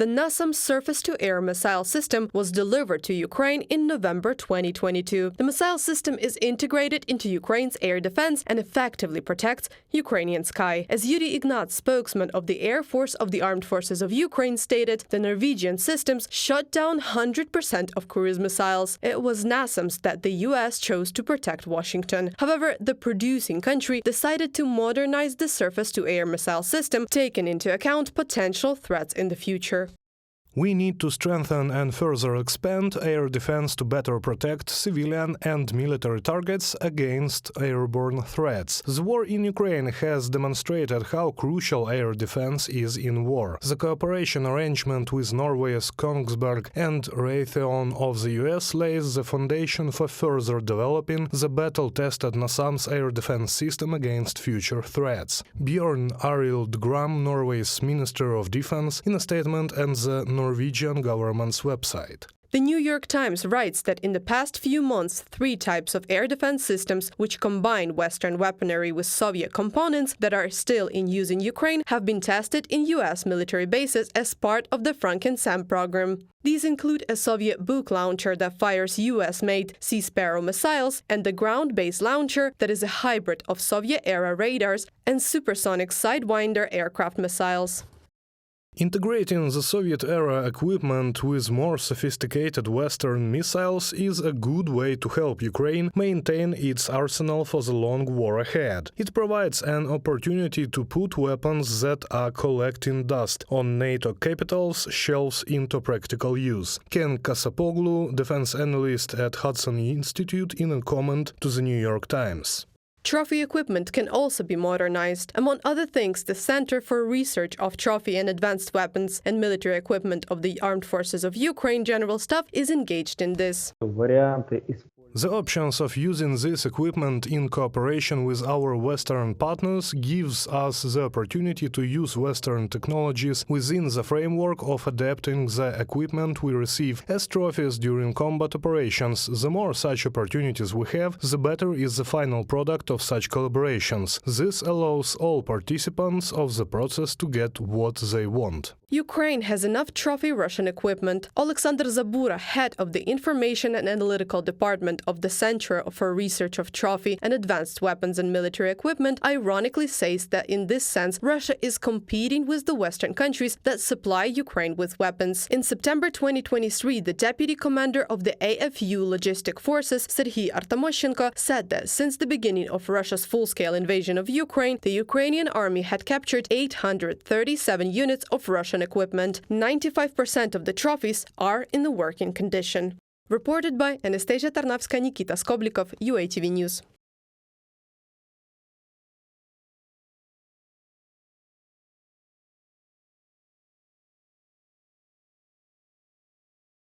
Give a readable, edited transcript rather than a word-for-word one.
The nasams surface-to-air missile system was delivered to Ukraine in November 2022. The missile system is integrated into Ukraine's air defense and effectively protects Ukrainian sky. As Yuri Ignat, spokesman of the Air Force of the Armed Forces of Ukraine, stated, the Norwegian systems shut down 100% of cruise missiles. It was nasams that the US chose to protect Washington. However, the producing country decided to modernize the surface-to-air missile system, taking into account potential threats in the future. We need to strengthen and further expand air defense to better protect civilian and military targets against airborne threats. The war in Ukraine has demonstrated how crucial air defense is in war. The cooperation arrangement with Norway's Kongsberg and Raytheon of the US lays the foundation for further developing the battle-tested NASAMS air defense system against future threats. Bjørn Arild Gram, Norway's Minister of Defense, in a statement and the Norwegian government's website. The New York Times writes that in the past few months, 3 types of air defense systems, which combine Western weaponry with Soviet components that are still in use in Ukraine, have been tested in U.S. military bases as part of the Franken-Sam program. These include a Soviet Buk launcher that fires U.S.-made Sea Sparrow missiles and the ground-based launcher that is a hybrid of Soviet-era radars and supersonic Sidewinder aircraft missiles. Integrating the Soviet-era equipment with more sophisticated Western missiles is a good way to help Ukraine maintain its arsenal for the long war ahead. It provides an opportunity to put weapons that are collecting dust on NATO capitals' shelves into practical use. Ken Kasapoglu, defense analyst at Hudson Institute, in a comment to the New York Times. Trophy equipment can also be modernized. Among other things, the Center for Research of Trophy and Advanced Weapons and Military Equipment of the Armed Forces of Ukraine General Staff is engaged in this. The options of using this equipment in cooperation with our Western partners gives us the opportunity to use Western technologies within the framework of adapting the equipment we receive as trophies during combat operations. The more such opportunities we have, the better is the final product of such collaborations. This allows all participants of the process to get what they want. Ukraine has enough trophy Russian equipment. Alexander Zabura, head of the Information and Analytical Department of the Center for Research of Trophy and Advanced Weapons and Military Equipment, ironically says that in this sense, Russia is competing with the Western countries that supply Ukraine with weapons. In September 2023, the deputy commander of the AFU Logistic Forces, Serhiy Artemoshenko, said that since the beginning of Russia's full-scale invasion of Ukraine, the Ukrainian army had captured 837 units of Russian equipment. 95% of the trophies are in the working condition. Reported by Anastasia Tarnavska, Nikita Skoblikov, UATV News.